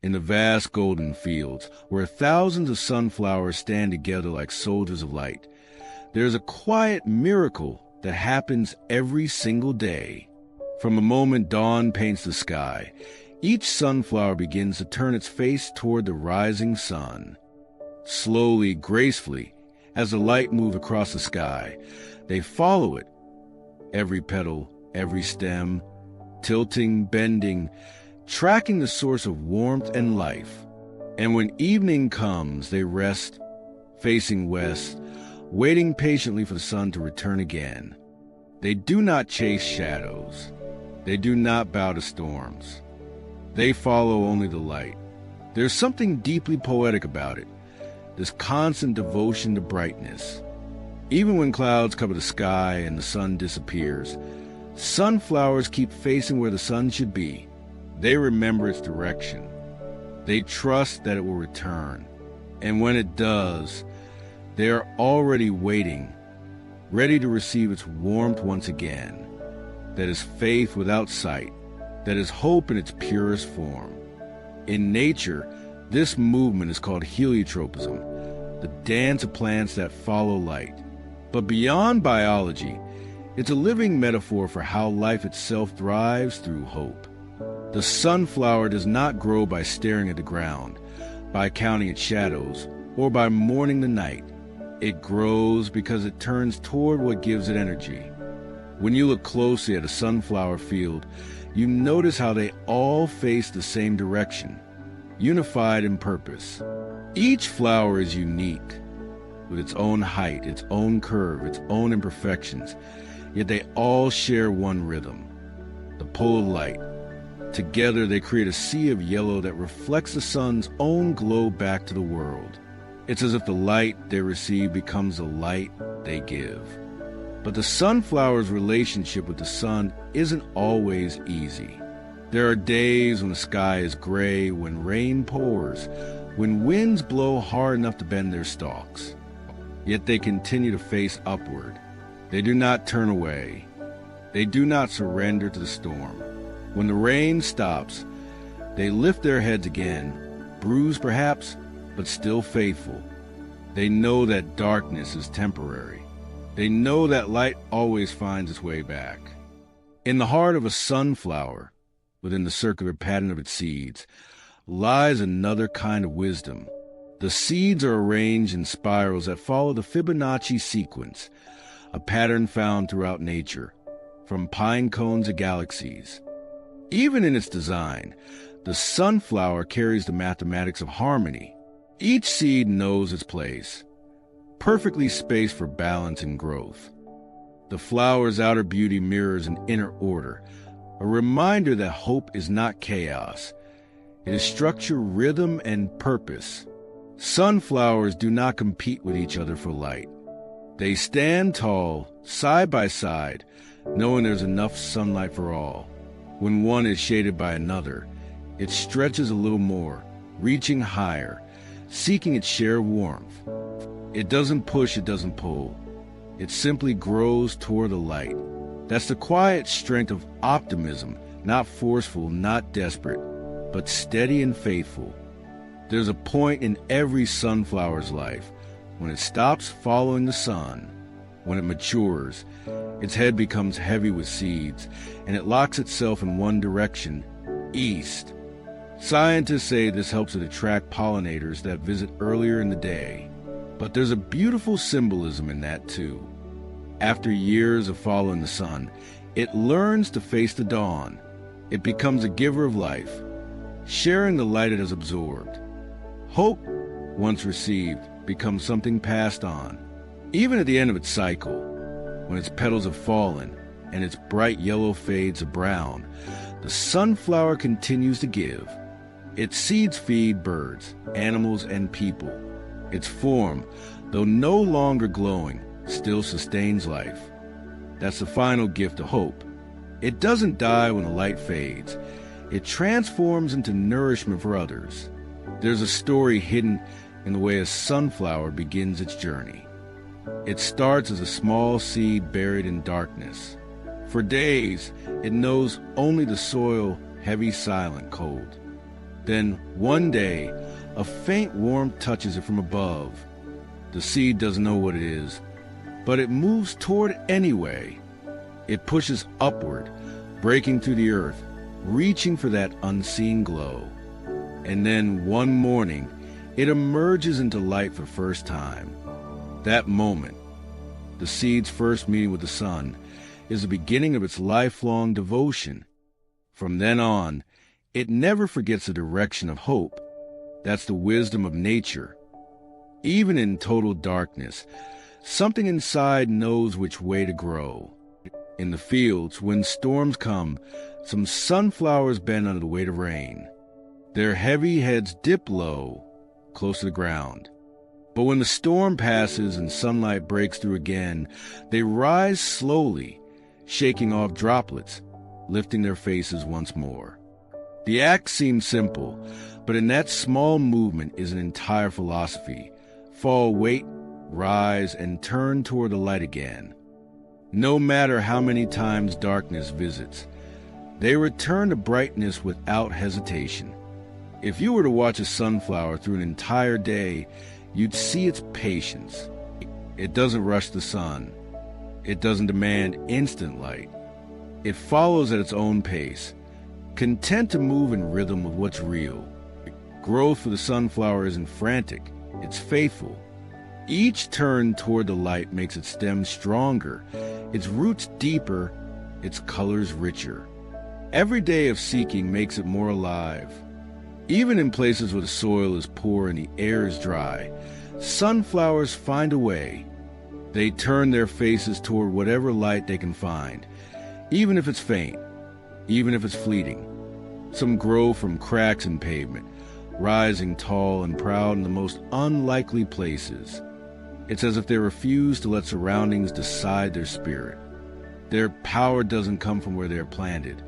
In the vast golden fields, where thousands of sunflowers stand together like soldiers of light, there's a quiet miracle that happens every single day. From the moment dawn paints the sky, each sunflower begins to turn its face toward the rising sun. Slowly, gracefully, as the light moves across the sky, they follow it. Every petal, every stem, tilting, bending, tracking the source of warmth and life. And when evening comes, they rest, facing west, waiting patiently for the sun to return again. They do not chase shadows. They do not bow to storms. They follow only the light. There's something deeply poetic about it, this constant devotion to brightness. Even when clouds cover the sky and the sun disappears, sunflowers keep facing where the sun should be. They remember its direction. They trust that it will return. And when it does, they are already waiting, ready to receive its warmth once again. That is faith without sight. That is hope in its purest form. In nature, this movement is called heliotropism, the dance of plants that follow light. But beyond biology, it's a living metaphor for how life itself thrives through hope. The sunflower does not grow by staring at the ground, by counting its shadows, or by mourning the night. It grows because it turns toward what gives it energy. When you look closely at a sunflower field, you notice how they all face the same direction, unified in purpose. Each flower is unique, with its own height, its own curve, its own imperfections, yet they all share one rhythm, the pull of light. Together they create a sea of yellow that reflects the sun's own glow back to the world. It's as if the light they receive becomes the light they give. But the sunflower's relationship with the sun isn't always easy. There are days when the sky is gray, when rain pours, when winds blow hard enough to bend their stalks. Yet they continue to face upward. They do not turn away. They do not surrender to the storm. When the rain stops, they lift their heads again, bruised perhaps, but still faithful. They know that darkness is temporary. They know that light always finds its way back. In the heart of a sunflower, within the circular pattern of its seeds, lies another kind of wisdom. The seeds are arranged in spirals that follow the Fibonacci sequence, a pattern found throughout nature, from pine cones to galaxies. Even in its design, the sunflower carries the mathematics of harmony. Each seed knows its place, perfectly spaced for balance and growth. The flower's outer beauty mirrors an inner order, a reminder that hope is not chaos. It is structure, rhythm, and purpose. Sunflowers do not compete with each other for light. They stand tall, side by side, knowing there's enough sunlight for all. When one is shaded by another, it stretches a little more, reaching higher, seeking its share of warmth. It doesn't push, it doesn't pull. It simply grows toward the light. That's the quiet strength of optimism, not forceful, not desperate, but steady and faithful. There's a point in every sunflower's life when it stops following the sun. When it matures, its head becomes heavy with seeds, and it locks itself in one direction, east. Scientists say this helps it attract pollinators that visit earlier in the day. But there's a beautiful symbolism in that too. After years of following the sun, it learns to face the dawn. It becomes a giver of life, sharing the light it has absorbed. Hope, once received, becomes something passed on. Even at the end of its cycle, when its petals have fallen and its bright yellow fades to brown, the sunflower continues to give. Its seeds feed birds, animals, and people. Its form, though no longer glowing, still sustains life. That's the final gift of hope. It doesn't die when the light fades. It transforms into nourishment for others. There's a story hidden in the way a sunflower begins its journey. It starts as a small seed buried in darkness. For days, it knows only the soil, heavy, silent, cold. Then, one day, a faint warmth touches it from above. The seed doesn't know what it is, but it moves toward it anyway. It pushes upward, breaking through the earth, reaching for that unseen glow. And then, one morning, it emerges into light for the first time. That moment, the seed's first meeting with the sun, is the beginning of its lifelong devotion. From then on, it never forgets the direction of hope. That's the wisdom of nature. Even in total darkness, something inside knows which way to grow. In the fields, when storms come, some sunflowers bend under the weight of rain. Their heavy heads dip low, close to the ground. But when the storm passes and sunlight breaks through again, they rise slowly, shaking off droplets, lifting their faces once more. The act seems simple, but in that small movement is an entire philosophy. Fall, wait, rise, and turn toward the light again. No matter how many times darkness visits, they return to brightness without hesitation. If you were to watch a sunflower through an entire day, you'd see its patience. It doesn't rush the sun. It doesn't demand instant light. It follows at its own pace, content to move in rhythm with what's real. Growth for the sunflower isn't frantic, it's faithful. Each turn toward the light makes its stems stronger, its roots deeper, its colors richer. Every day of seeking makes it more alive. Even in places where the soil is poor and the air is dry, sunflowers find a way. They turn their faces toward whatever light they can find, even if it's faint, even if it's fleeting. Some grow from cracks in pavement, rising tall and proud in the most unlikely places. It's as if they refuse to let surroundings decide their spirit. Their power doesn't come from where they are planted.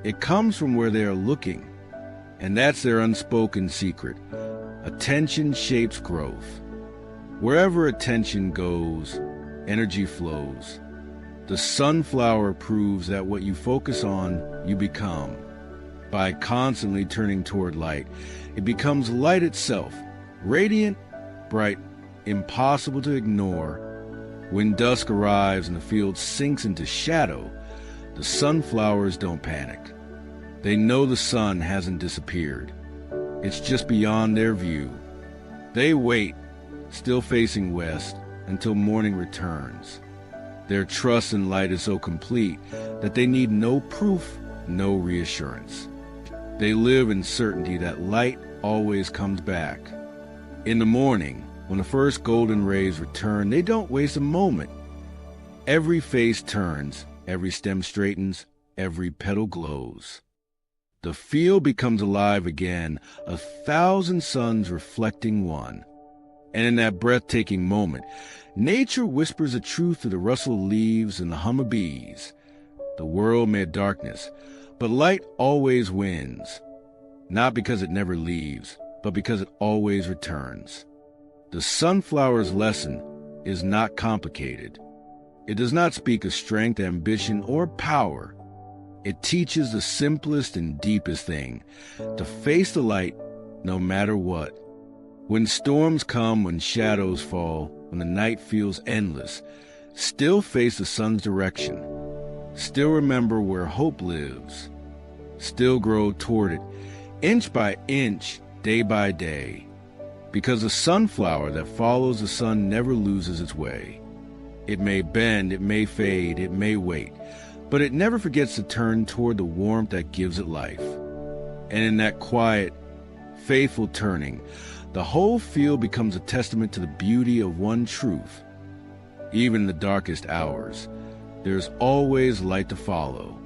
It comes from where they are looking. And that's their unspoken secret. Attention shapes growth. Wherever attention goes, energy flows. The sunflower proves that what you focus on, you become. By constantly turning toward light, it becomes light itself, radiant, bright, impossible to ignore. When dusk arrives and the field sinks into shadow, the sunflowers don't panic. They know the sun hasn't disappeared. It's just beyond their view. They wait, still facing west, until morning returns. Their trust in light is so complete that they need no proof, no reassurance. They live in certainty that light always comes back. In the morning, when the first golden rays return, they don't waste a moment. Every face turns, every stem straightens, every petal glows. The field becomes alive again, 1,000 suns reflecting one. And in that breathtaking moment, nature whispers a truth through the rustle of leaves and the hum of bees. The world may have darkness, but light always wins. Not because it never leaves, but because it always returns. The sunflower's lesson is not complicated. It does not speak of strength, ambition, or power. It teaches the simplest and deepest thing, to face the light no matter what. When storms come, when shadows fall, when the night feels endless, still face the sun's direction. Still remember where hope lives. Still grow toward it, inch by inch, day by day. Because the sunflower that follows the sun never loses its way. It may bend, it may fade, it may wait, but it never forgets to turn toward the warmth that gives it life. And in that quiet, faithful turning, the whole field becomes a testament to the beauty of one truth. Even in the darkest hours, there's always light to follow.